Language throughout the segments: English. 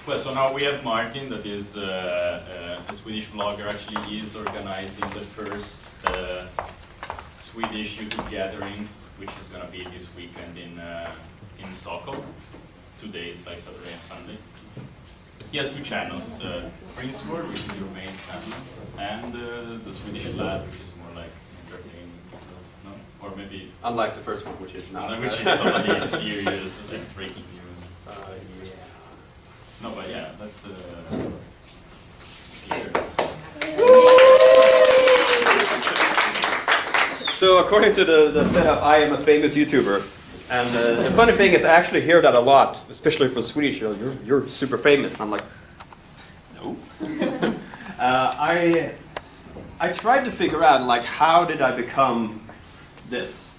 Well, so now we have Martin, that is a Swedish vlogger. Actually, he is organizing the first Swedish YouTube gathering, which is going to be this weekend in Stockholm. 2 days, like Saturday and Sunday. He has 2 channels, Princeword, which is your main channel, and the Swedish Lab, which is more like entertaining, no? Or maybe... Unlike the first one, which is not. Which is totally serious, like breaking news. Yeah. No, but yeah, that's here. So according to the setup, I am a famous YouTuber. And the funny thing is I actually hear that a lot, especially from Swedish. You're super famous. And I'm like, no. I tried to figure out, like, how did I become this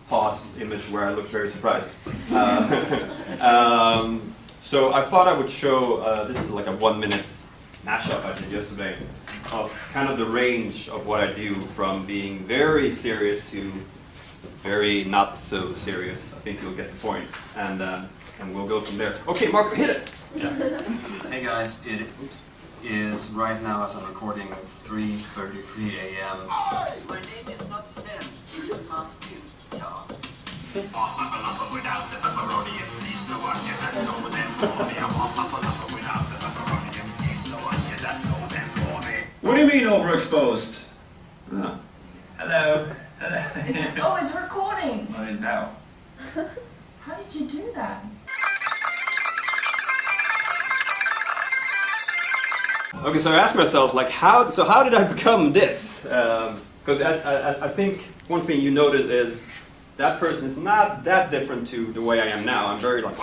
pause image where I look very surprised. So I thought I would show, this is like a 1-minute mashup I did yesterday, of kind of the range of what I do, from being very serious to very not so serious. I think you'll get the point, and we'll go from there. Okay, Mark, hit it. Yeah. Hey guys, it is right now as I'm recording 3:33 a.m. Hi, my name is not Sven. It's Martin. Ja. Without the pepperoni, please no one get that so damn corny. I'm without the pepperoni, please no one get that so damn corny. What do you mean overexposed? Hello. It's recording. What is now? How did you do that? Okay, so I asked myself, like, how did I become this? Because I think one thing you notice is that person is not that different to the way I am now. I'm very like,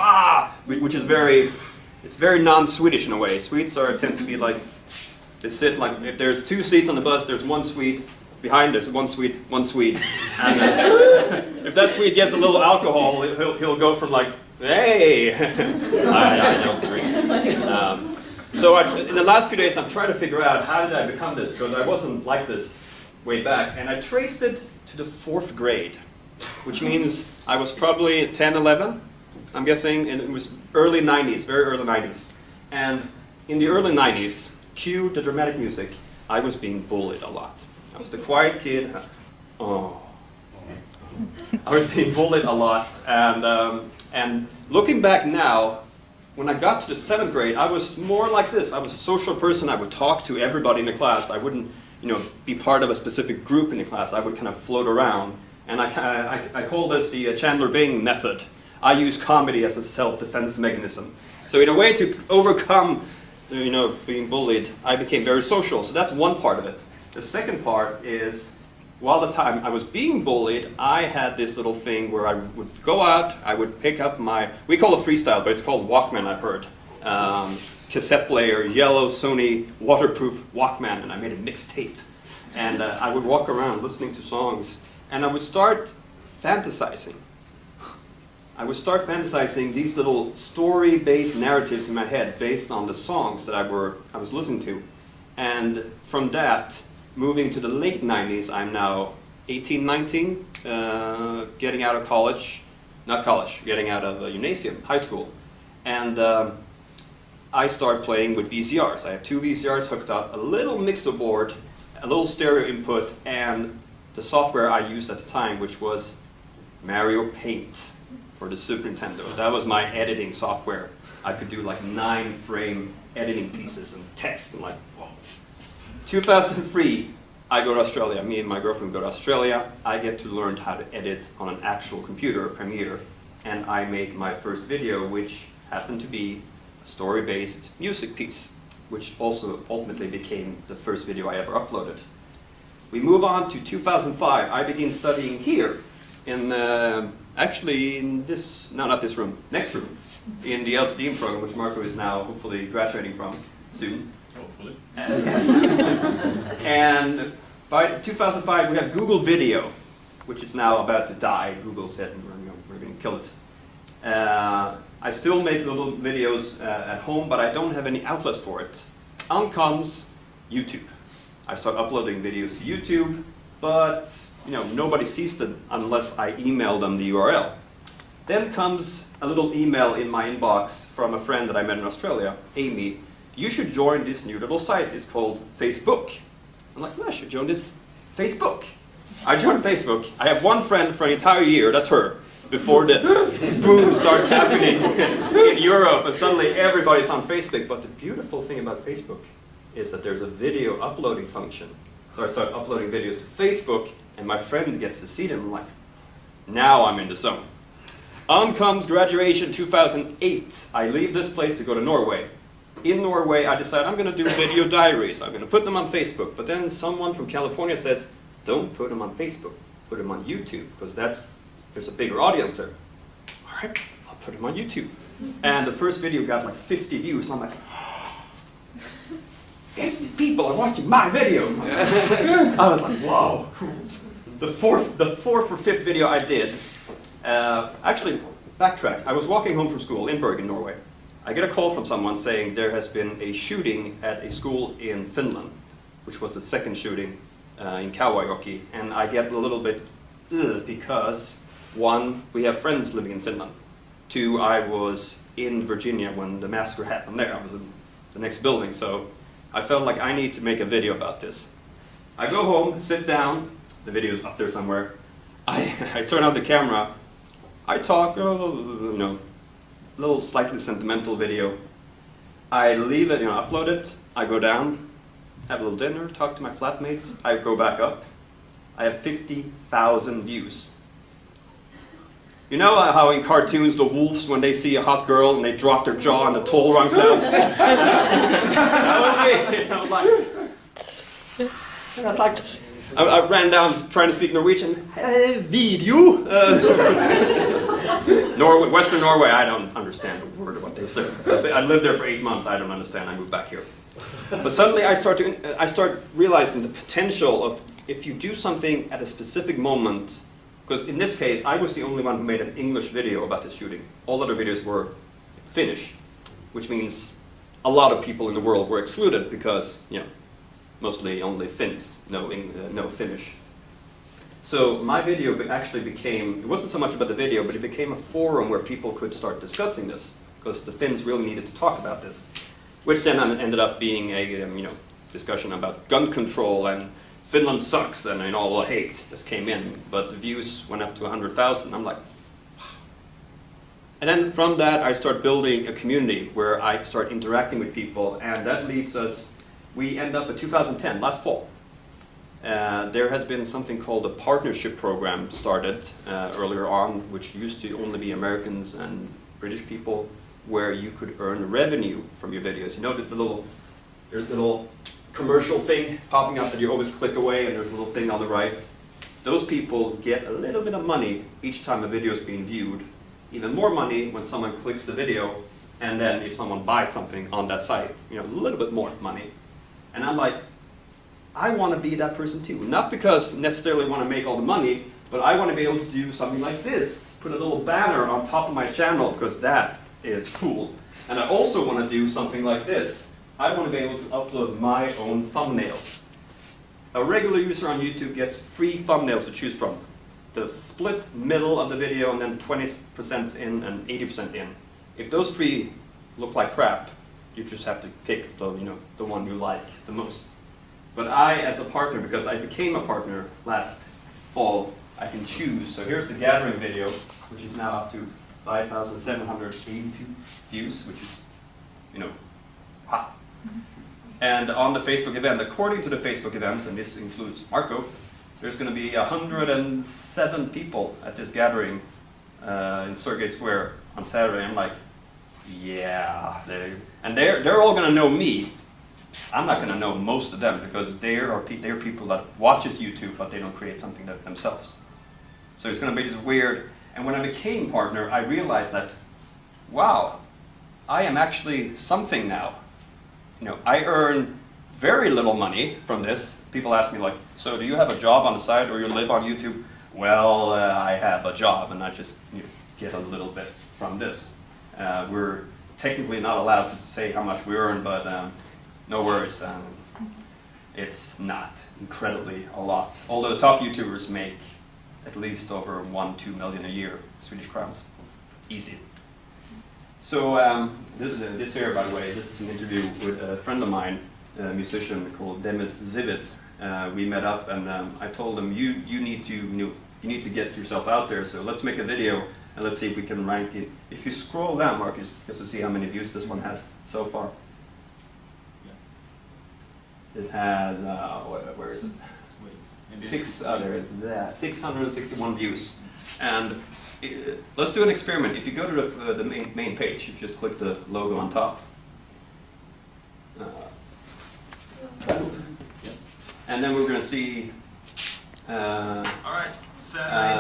which is it's very non-Swedish in a way. Swedes tend to be like, they sit like, if there's 2 seats on the bus, there's 1 Swede. Behind us, one Swede. And if that Swede gets a little alcohol, he'll go from like, hey, I don't drink. So in the last few days, I'm trying to figure out how did I become this, because I wasn't like this way back. And I traced it to the 4th grade, which means I was probably 10, 11, I'm guessing, and it was early 90s, very early 90s. And in the early 90s, cue the dramatic music, I was being bullied a lot. I was the quiet kid. I was being bullied a lot, and looking back now, when I got to the 7th grade, I was more like this. I was a social person. I would talk to everybody in the class. I wouldn't, be part of a specific group in the class. I would kind of float around, and I call this the Chandler Bing method. I use comedy as a self-defense mechanism. So in a way to overcome, being bullied, I became very social. So that's one part of it. The second part is, while the time I was being bullied, I had this little thing where I would go out, I would pick up we call it freestyle, but it's called Walkman, I've heard. Cassette player, yellow Sony waterproof Walkman, and I made a mixtape. And I would walk around listening to songs, and I would start fantasizing. I would start fantasizing these little story-based narratives in my head based on the songs that I was listening to. And from that, moving to the late 90s, I'm now 18, 19, getting out of college, getting out of gymnasium, high school. And I start playing with VCRs. I have 2 VCRs hooked up, a little mixer board, a little stereo input, and the software I used at the time, which was Mario Paint for the Super Nintendo. That was my editing software. I could do like 9-frame editing pieces and text, and like, whoa. 2003, I go to Australia. Me and my girlfriend go to Australia. I get to learn how to edit on an actual computer, Premiere, and I make my first video, which happened to be a story-based music piece, which also ultimately became the first video I ever uploaded. We move on to 2005. I begin studying here, in actually in this, no, not this room, next room, in the LCD program, which Marco is now hopefully graduating from soon. Hopefully. And by 2005, we have Google Video, which is now about to die. Google said we're going to kill it. I still make little videos at home, but I don't have any outlets for it. On comes YouTube. I start uploading videos to YouTube, but nobody sees them unless I email them the URL. Then comes a little email in my inbox from a friend that I met in Australia, Amy. You should join this new little site. It's called Facebook. I'm like, well, I should join this Facebook. I joined Facebook. I have one friend for an entire year, that's her, before the boom starts happening in Europe, and suddenly everybody's on Facebook. But the beautiful thing about Facebook is that there's a video uploading function. So I start uploading videos to Facebook, and my friend gets to see them. I'm like, now I'm in the zone. On comes graduation 2008. I leave this place to go to Norway. In Norway, I decide I'm going to do video diaries. I'm going to put them on Facebook. But then someone from California says, don't put them on Facebook. Put them on YouTube, because there's a bigger audience there. All right, I'll put them on YouTube. And the first video got like 50 views. And I'm like, 50 people are watching my video. I was like, whoa. The fourth or fifth video I did, actually, backtrack. I was walking home from school in Bergen, Norway. I get a call from someone saying there has been a shooting at a school in Finland, which was the second shooting in Kauhajoki. And I get a little bit, because one, we have friends living in Finland. Two, I was in Virginia when the massacre happened there. I was in the next building, so I felt like I need to make a video about this. I go home, sit down, the video is up there somewhere. I turn on the camera, I talk, little slightly sentimental video. I leave it, upload it, I go down, have a little dinner, talk to my flatmates, I go back up. I have 50,000 views. You know how in cartoons the wolves, when they see a hot girl and they drop their jaw and the toll runs out? That was me. I ran down trying to speak Norwegian. Video. Western Norway, I don't understand a word of what they say. I lived there for 8 months. I don't understand. I moved back here. But suddenly I start realizing the potential of if you do something at a specific moment. Because in this case, I was the only one who made an English video about the shooting. All other videos were Finnish, which means a lot of people in the world were excluded because, mostly only Finns, no Finnish. So my video actually became, it wasn't so much about the video, but it became a forum where people could start discussing this, because the Finns really needed to talk about this, which then ended up being a discussion about gun control and Finland sucks, and all the hate just came in, but the views went up to 100,000. I'm like, wow. And then from that, I start building a community where I start interacting with people, and that leads us, we end up in 2010, last fall. There has been something called a partnership program started earlier on, which used to only be Americans and British people, where you could earn revenue from your videos. You know the little commercial thing popping up that you always click away, and there's a little thing on the right. Those people get a little bit of money each time a video is being viewed, even more money when someone clicks the video, and then if someone buys something on that site, a little bit more money. And I'm like, I want to be that person too. Not because necessarily want to make all the money, but I want to be able to do something like this. Put a little banner on top of my channel, because that is cool. And I also want to do something like this. I want to be able to upload my own thumbnails. A regular user on YouTube gets 3 thumbnails to choose from. The split middle of the video, and then 20% in and 80% in. If those 3 look like crap, you just have to pick the one you like the most. But I, as a partner, because I became a partner last fall, I can choose. So here's the gathering video, which is now up to 5,782 views, which is, hot. And on the Facebook event, according to the Facebook event, and this includes Marco, there's going to be 107 people at this gathering in Sergey Square on Saturday. I'm like, yeah, they're all going to know me. I'm not going to know most of them, because they're people that watches YouTube, but they don't create something themselves. So it's going to be just weird. And when I became partner, I realized that, wow, I am actually something now. I earn very little money from this. People ask me so do you have a job on the side, or you live on YouTube? Well, I have a job, and I just get a little bit from this. We're technically not allowed to say how much we earn, but no worries. It's not incredibly a lot. Although the top YouTubers make at least over 1-2 million a year, Swedish crowns. easy. So this here, by the way, this is an interview with a friend of mine, a musician called Demis Zivis. We met up, and I told him, you need to get yourself out there. So let's make a video, and let's see if we can rank it. If you scroll down, Marcus, just to see how many views this one has so far. It has where is it? There it is. 661 views, and let's do an experiment. If you go to the main page, you just click the logo on top. And then we're going to see. All right.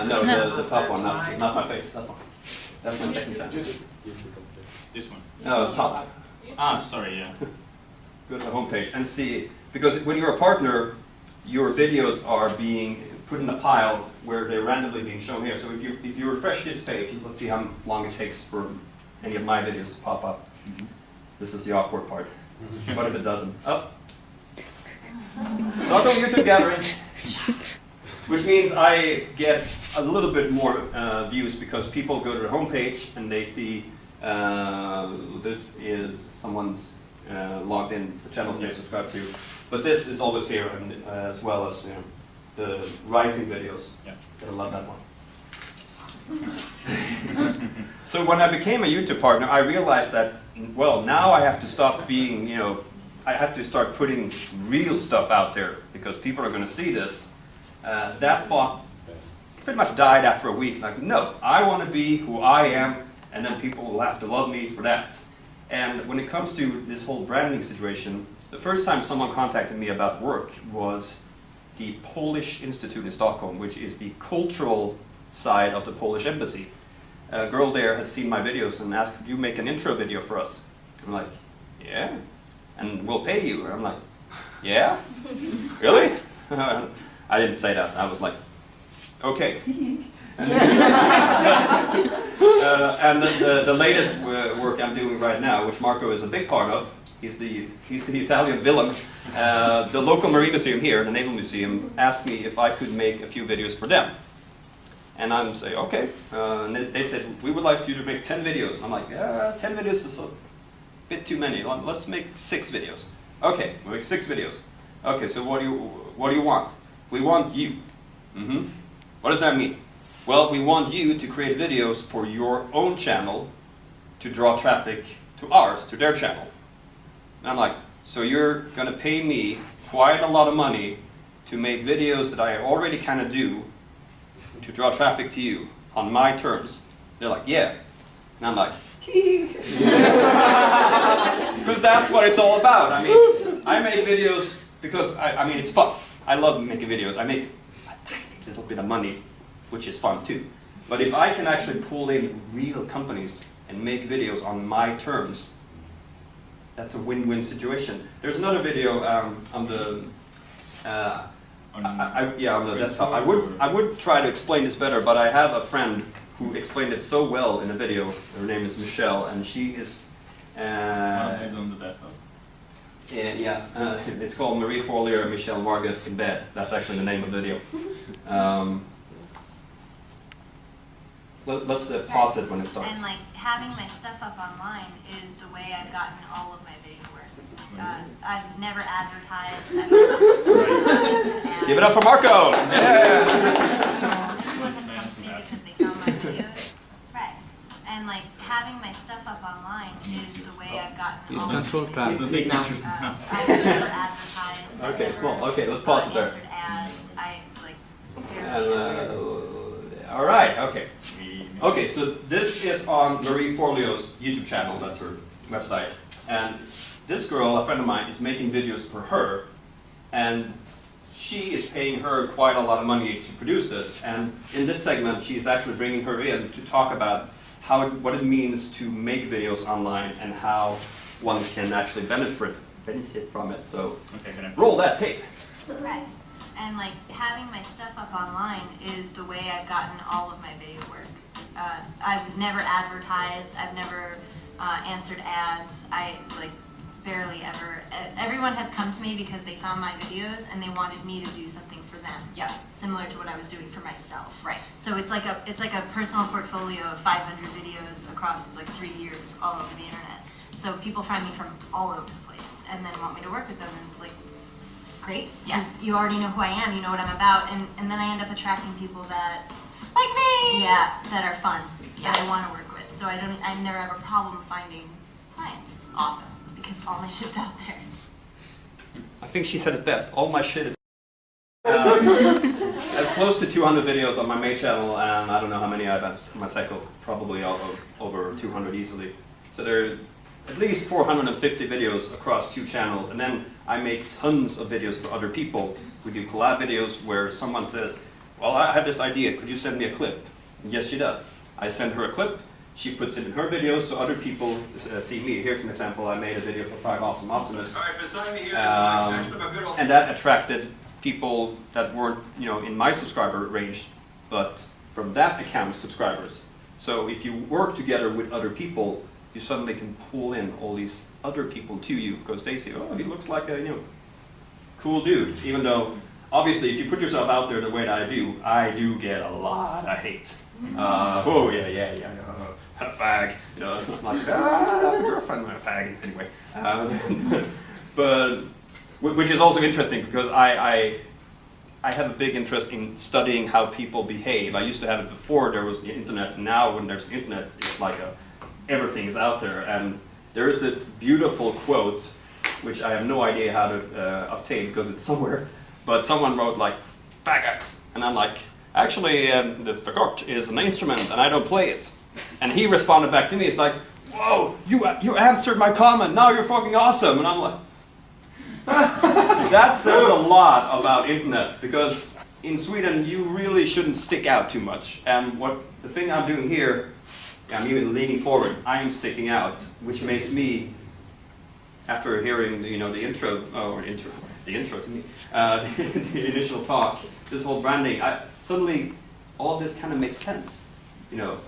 No, the top one, not my face. That one. That's my second channel. This one. No, top. Sorry, yeah. Go to the homepage and see, because when you're a partner, your videos are being put in a pile where they're randomly being shown here. So if you refresh this page, let's see how long it takes for any of my videos to pop up. This is the awkward part. What if it doesn't? Oh. Welcome YouTube gathering. Which means I get a little bit more views because people go to the homepage and they see this is someone's logged in, the channels they subscribe to. But this is always here, and, as well as the rising videos. Yeah. I love that one. So when I became a YouTube partner, I realized that, well, now I have to stop being, I have to start putting real stuff out there because people are going to see this. That thought pretty much died after a week. Like, no, I want to be who I am, and then people will have to love me for that. And when it comes to this whole branding situation, the first time someone contacted me about work was the Polish Institute in Stockholm, which is the cultural side of the Polish embassy. A girl there had seen my videos and asked, could you make an intro video for us? I'm like, yeah, and we'll pay you. And I'm like, yeah? Really? I didn't say that. I was like, okay. And the latest work I'm doing right now, which Marco is a big part of, he's the Italian villain. The local Marine Museum here, the Naval Museum, asked me if I could make a few videos for them. And I'm saying, okay. And they said, we would like you to make 10 videos. I'm like, 10 videos is a bit too many. Let's make 6 videos. Okay, we'll make 6 videos. Okay, so what do you want? We want you. What does that mean? Well, we want you to create videos for your own channel to draw traffic to ours, to their channel. And I'm like, so you're going to pay me quite a lot of money to make videos that I already kind of do to draw traffic to you on my terms? They're like, yeah. And I'm like, because that's what it's all about. I mean, I make videos because, I mean, it's fun. I love making videos. I make a tiny little bit of money, which is fun too. But if I can actually pull in real companies and make videos on my terms, that's a win-win situation. There's another video on the on the desktop. I would try to explain this better, but I have a friend who explained it so well in a video. Her name is Michelle, and she is. It's on the desktop. It's called Marie Follier and Michelle Vargas in Bed. That's actually the name of the video. Let's pause it when it starts. And like having my stuff up online is the way I've gotten all of my video work. I've never advertised. I've never answered ads. Give it up for Marco! Yeah. Everyone has come to me because they found my videos. Right. And like having my stuff up online is the way I've gotten all of my videos. I've never advertised. Okay, small. Okay, let's pause it there. Answered ads. I like barely All right. Okay. Okay. So this is on Marie Forleo's YouTube channel. That's her website. And this girl, a friend of mine, is making videos for her, and she is paying her quite a lot of money to produce this. And in this segment, she is actually bringing her in to talk about what it means to make videos online and how one can actually benefit from it. So roll that tape. Right. And like having my stuff up online is the way I've gotten all of my video work. I've never advertised. I've never answered ads. I like barely ever. Everyone has come to me because they found my videos and they wanted me to do something for them. Yeah. Similar to what I was doing for myself. Right. So it's like a personal portfolio of 500 videos across like 3 years all over the internet. So people find me from all over the place and then want me to work with them, and it's like, great. Yes. You already know who I am, you know what I'm about, and then I end up attracting people that like me. Yeah, that are fun, that I want to work with. So I never have a problem finding clients. Awesome. Because all my shit's out there. I think she said it best. All my shit is. I have close to 200 videos on my main channel, and I don't know how many I've had on my cycle. Probably over 200 easily. So there are at least 450 videos across 2 channels, and then I make tons of videos for other people. We do collab videos where someone says, well, I have this idea, could you send me a clip? And yes, she does. I send her a clip, she puts it in her video so other people see me. Here's an example, I made a video for 5 Awesome Optimists. And that attracted people that weren't, in my subscriber range, but from that account, subscribers. So if you work together with other people, you suddenly can pull in all these other people to you because they say, oh, he looks like a cool dude. Even though, obviously, if you put yourself out there the way that I do get a lot of hate. Oh yeah, a fag. I'm like, I have a girlfriend, I'm a fag anyway. But which is also interesting because I have a big interest in studying how people behave. I used to have it before there was the internet. Now when there's the internet, it's like everything is out there. And there is this beautiful quote, which I have no idea how to obtain because it's somewhere. But someone wrote like, faggot. And I'm like, actually, the fagot is an instrument and I don't play it. And he responded back to me, it's like, whoa, you answered my comment, now you're fucking awesome. And I'm like, that says a lot about internet, because in Sweden you really shouldn't stick out too much. And the thing I'm doing here, I'm even leaning forward, I'm sticking out, which makes me, after hearing the intro to me, the initial talk, this whole branding, suddenly all of this kind of makes sense.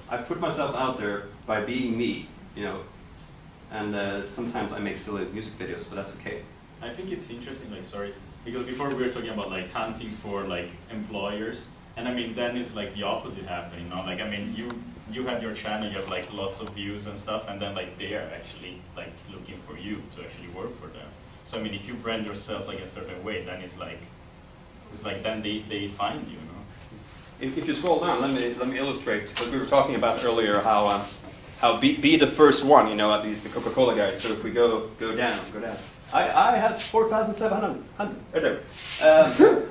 I put myself out there by being me, and sometimes I make silly music videos, but that's okay. I think it's interesting, because before we were talking about hunting for employers, and then it's the opposite happening, you have your channel, you have lots of views and stuff, and then they are actually looking for you to actually work for them. So if you brand yourself a certain way, then it's then they find you. If you scroll down, let me illustrate, because we were talking about earlier how be the first one, at the Coca-Cola guy. So if we go down. I have 4,700. Right there.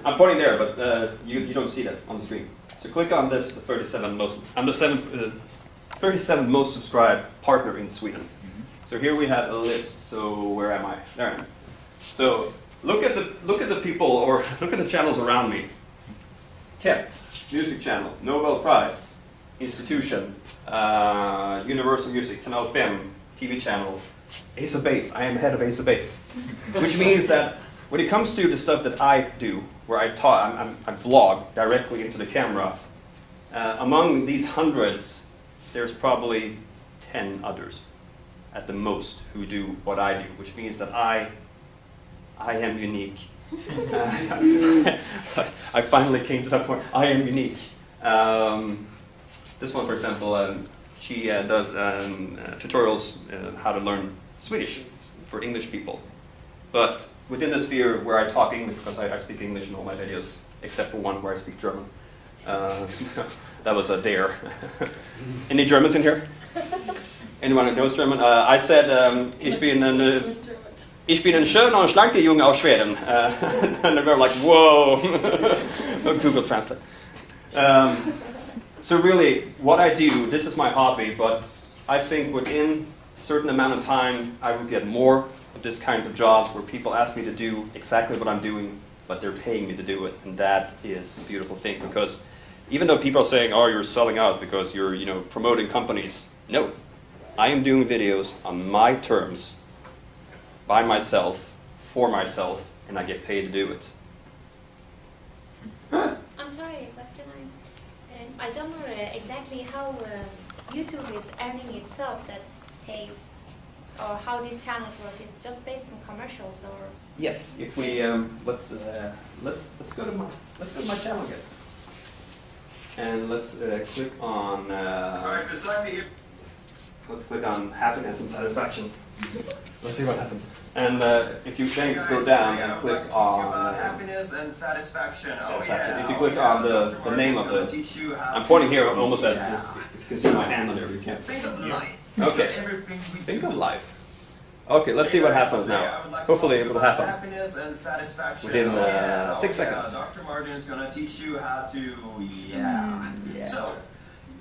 I'm pointing there, but you don't see that on the screen. So click on this, the 37 most. I'm the 37th most subscribed partner in Sweden. So here we have a list. So where am I? There I am. So look at the people, or look at the channels around me. Kept, music channel, Nobel Prize, institution, Universal Music, Kanal 5, TV channel, Ace of Base. I am head of Ace of Base, which means that when it comes to the stuff that I do, where I vlog directly into the camera, among these hundreds, there's probably 10 others at the most who do what I do, which means that I am unique. I finally came to that point. I am unique. This one, for example, she does tutorials how to learn Swedish for English people. But within the sphere where I talk English, because I speak English in all my videos, except for one where I speak German. That was a dare. Any Germans in here? Anyone who knows German? I said, ich bin ein schöner und schlanker Junge aus Schweden. And they were like, whoa. Google Translate. So really, what I do, this is my hobby, but I think within a certain amount of time, I will get more of this kinds of jobs where people ask me to do exactly what I'm doing, but they're paying me to do it. And that is a beautiful thing, because even though people are saying, oh, you're selling out because you're promoting companies, no. I am doing videos on my terms, by myself, for myself, and I get paid to do it. I'm sorry, but can I don't know exactly how YouTube is earning itself that pays or how these channels work? Is just based on commercials or? Yes. If we let's go to my channel again, and let's click on. Alright, beside me here. Let's click on happiness and satisfaction. Let's see what happens. And if you then go down and click on happiness and satisfaction. satisfaction. If you click on the name of the, I'm pointing here almost as you can see my hand on there. You can't. Think of life. Okay. Think of life. Okay, let's see what happens now. Hopefully it will happen Happiness and satisfaction. within 6 seconds. Dr. Martin is going to teach you how to, So,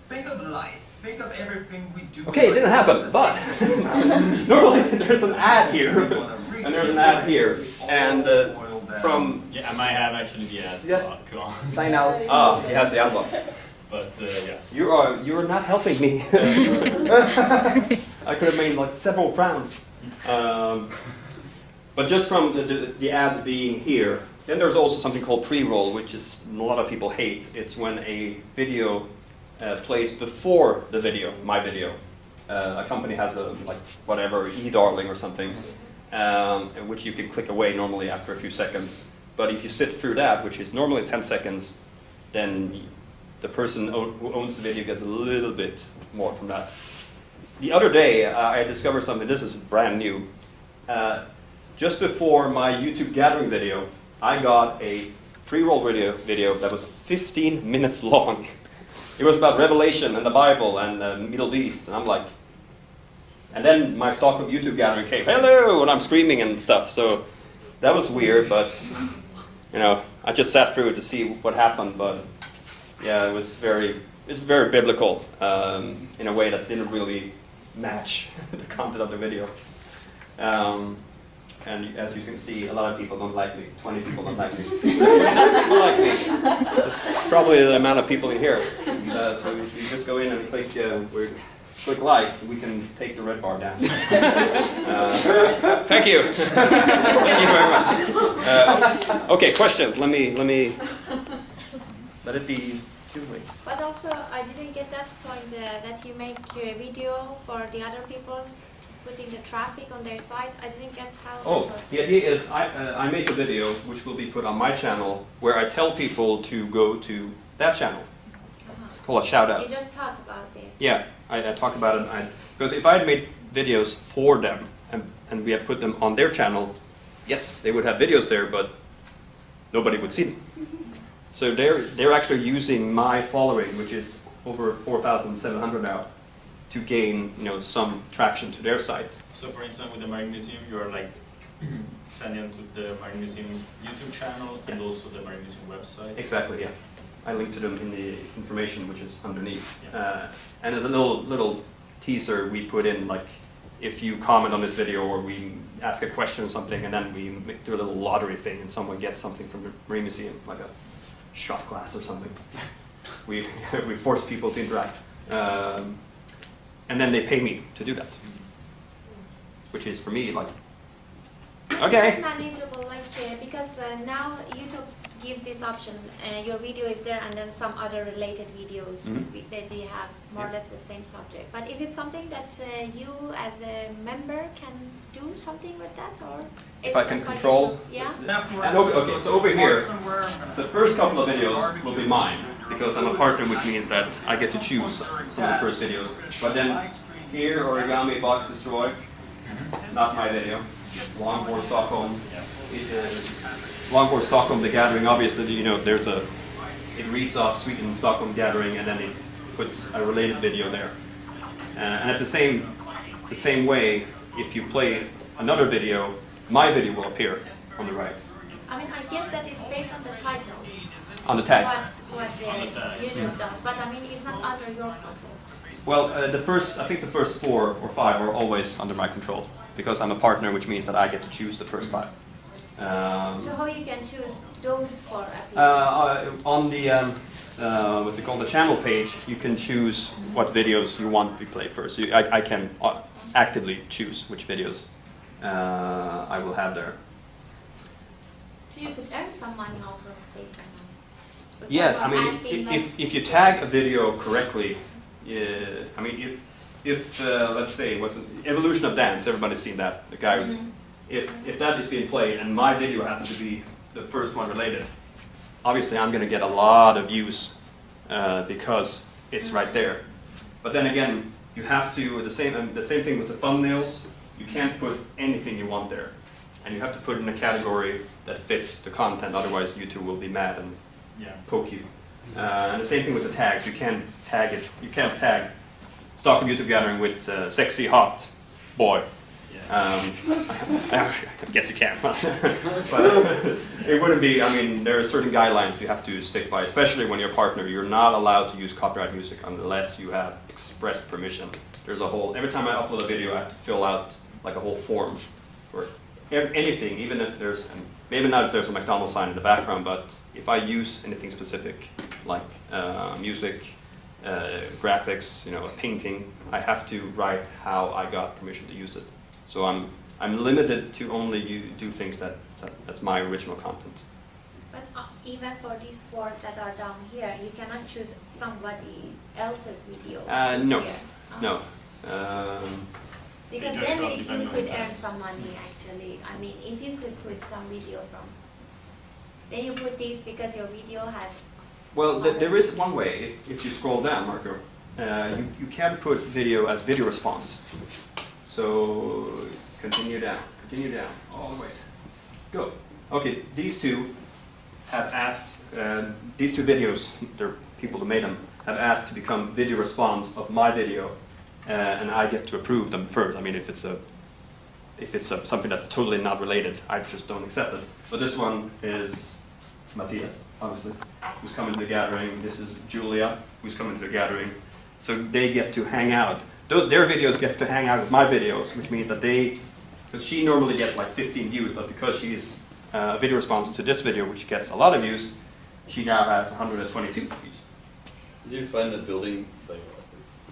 think of life. Think of everything we do. Okay, it didn't happen, but normally there's an ad here, and there's an ad here, and from... Yeah, I might have actually the ad. Yes. Cool. Sign out. Oh, he has the ad block. But yeah. You're not helping me. I could have made like several crowns. But just from the ads being here, then there's also something called pre-roll, which is a lot of people hate. It's when a video plays before the video, my video. A company has a like whatever eDarling or something, which you can click away normally after a few seconds. But if you sit through that, which is normally 10 seconds, then the person who owns the video gets a little bit more from that. The other day, I discovered something. This is brand new. Just before my YouTube gathering video, I got a pre-roll video that was 15 minutes long. It was about Revelation and the Bible and the Middle East, and I'm like, and then my stock of YouTube gathering came, hello, and I'm screaming and stuff. So that was weird, but you know, I just sat through it to see what happened. But yeah, it's very biblical in a way that didn't really match the content of the video. And as you can see, a lot of people don't like me. 20 people don't like me. Don't like me. That's probably the amount of people in here. So if you just go in and click like, we can take the red bar down. Thank you. Thank you very much. Okay, questions. Let it be 2 ways. But also, I didn't get that point that you make a video for the other people, putting the traffic on their site. I didn't get how. Oh, the idea is I make a video which will be put on my channel where I tell people to go to that channel. It's called a shout out. You just talk about it. Yeah, I talk about it. Because if I had made videos for them and we had put them on their channel, yes, they would have videos there, but nobody would see them. So they're actually using my following, which is over 4,700 now, to gain some traction to their site. So for instance, with the Marine Museum, you're like sending them to the Marine Museum YouTube channel and also the Marine Museum website. Exactly, yeah. I link to them in the information which is underneath. Yeah. And as a little teaser, we put in like, if you comment on this video or we ask a question or something, and then we do a little lottery thing and someone gets something from the Marine Museum, like a shot glass or something. we force people to interact. And then they pay me to do that. Which is for me like, okay. It's manageable, like because now YouTube gives this option. Your video is there, and then some other related videos that you have more or less the same subject. But is it something that you, as a member, can do something with that, or if I can control? Yeah. And okay, so over here, the first couple of videos will be mine because I'm a partner, which means that I get to choose some of the first videos. But then here, Origami Box Destroy, not my video. Longboard Stockholm. Longboard Stockholm, the gathering, obviously, there's it reads off Sweden Stockholm gathering, and then it puts a related video there. And at the same way, if you play another video, my video will appear on the right. I mean, I guess that is based on the title. On the tags. What YouTube does, but I mean, it's not under your control. Well, I think the first 4 or 5 are always under my control because I'm a partner, which means that I get to choose the first 5. So how you can choose those 4 on the what's it called, the channel page, you can choose what videos you want to be played first. So I can actively choose which videos I will have there. So you could earn some money also based on that. Yes, I mean, if you tag a video correctly, I mean, if let's say, what's it, Evolution of Dance, everybody's seen that, the guy, if that is being played and my video happens to be the first one related, obviously I'm going to get a lot of views because it's right there. But then again, you have to, the same thing with the thumbnails, you can't put anything you want there. And you have to put it in a category that fits the content, otherwise YouTube will be mad and poke you. And the same thing with the tags, you can't tag it, you can't tag Stockholm YouTube Gathering with sexy hot boy. I guess you can, but it wouldn't be, I mean, there are certain guidelines you have to stick by, especially when you're a partner. You're not allowed to use copyright music unless you have express permission. There's a whole, every time I upload a video, I have to fill out like a whole form for anything, even if there's, maybe not if there's a McDonald's sign in the background, but if I use anything specific, like music, graphics, you know, a painting, I have to write how I got permission to use it. So I'm limited to only do things that's my original content. But even for these 4 that are down here, you cannot choose somebody else's video. No, here. no. Because then if you could earn some money actually. I mean, if you could put some video from, then you put these because your video has. Well, there is one way. If you scroll down, Marco, you can put video as video response. So continue down, all the way. Go. Okay, these two have asked, these 2 videos, they're people who made them, have asked to become video response of my video, and I get to approve them first. I mean, if it's something that's totally not related, I just don't accept it. But this one is Matthias, obviously, who's coming to the gathering. This is Julia, who's coming to the gathering. So they get to hang out. Their videos get to hang out with my videos, which means that because she normally gets like 15 views, but because she's a video response to this video, which gets a lot of views, she now has 122 views. Did you find that building, like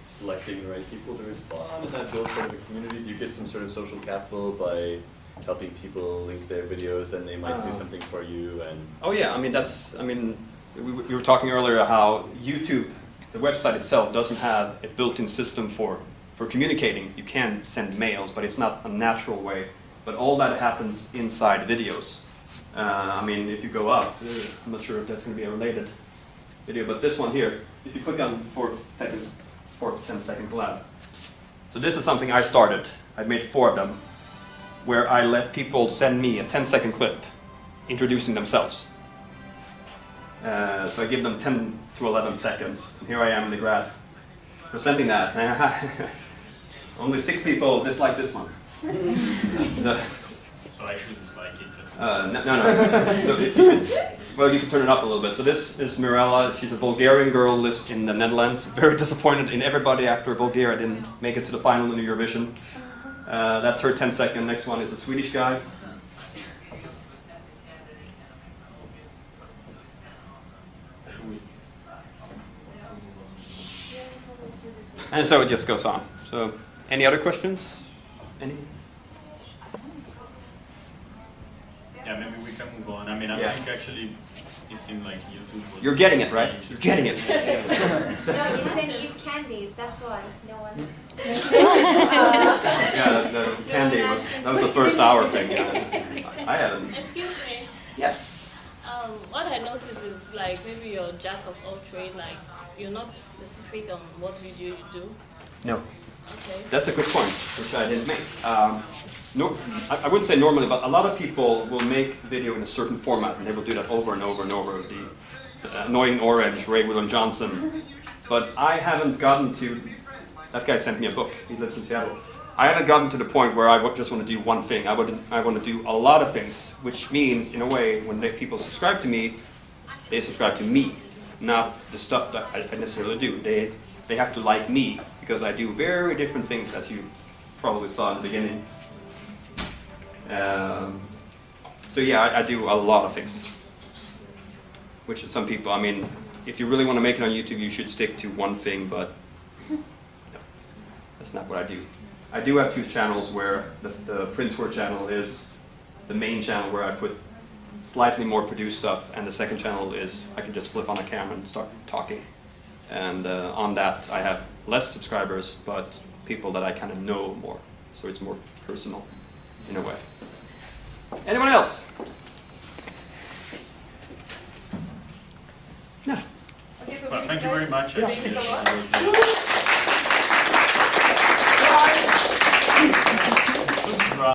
selecting the right people to respond, and that builds sort of a community? Do you get some sort of social capital by helping people link their videos, and they might do something for you? And oh yeah, I mean, we were talking earlier how YouTube, the website itself, doesn't have a built-in system for communicating. You can send mails, but it's not a natural way. But all that happens inside videos. I mean, if you go up, I'm not sure if that's going to be a related video, but this one here, if you click on 4 to 10 second collab. So this is something I started. I made 4 of them, where I let people send me a 10-second clip introducing themselves. So I give them 10 to 11 seconds. And here I am in the grass presenting that. Only 6 people dislike this one. So I should dislike it. No. So well, you can turn it up a little bit. So this is Mirella. She's a Bulgarian girl, lives in the Netherlands. Very disappointed in everybody after Bulgaria didn't make it to the final in Eurovision. That's her 10-second. Next one is a Swedish guy. And so it just goes on. So, any other questions? Any? Yeah, maybe we can move on. I mean, I think actually it seemed like YouTube was... You're getting it, right? You're getting it. No, you didn't give candies, that's why no one... Yeah, the candy that was the first hour thing. Yeah. I haven't. Excuse me. Yes. What I noticed is like maybe you're jack of all trade, like you're not specific on what video you do. No. Okay. That's a good point, which I didn't make. No, I wouldn't say normally, but a lot of people will make video in a certain format, and they will do that over and over and over. The annoying orange, Ray William Johnson. But I haven't gotten to. That guy sent me a book. He lives in Seattle. I haven't gotten to the point where I just want to do one thing. I want to do a lot of things, which means, in a way, when people subscribe to me, they subscribe to me, not the stuff that I necessarily do. They have to like me, because I do very different things, as you probably saw in the beginning. So yeah, I do a lot of things. Which some people, I mean, if you really want to make it on YouTube, you should stick to one thing, but no, that's not what I do. I do have 2 channels where the princeword channel is the main channel where I put slightly more produced stuff, and the second channel is I can just flip on a camera and start talking. And on that I have less subscribers, but people that I kind of know more. So it's more personal in a way. Anyone else? No. Okay, so Well, thank you very much. Yeah. Actually. Thank you so much. It was,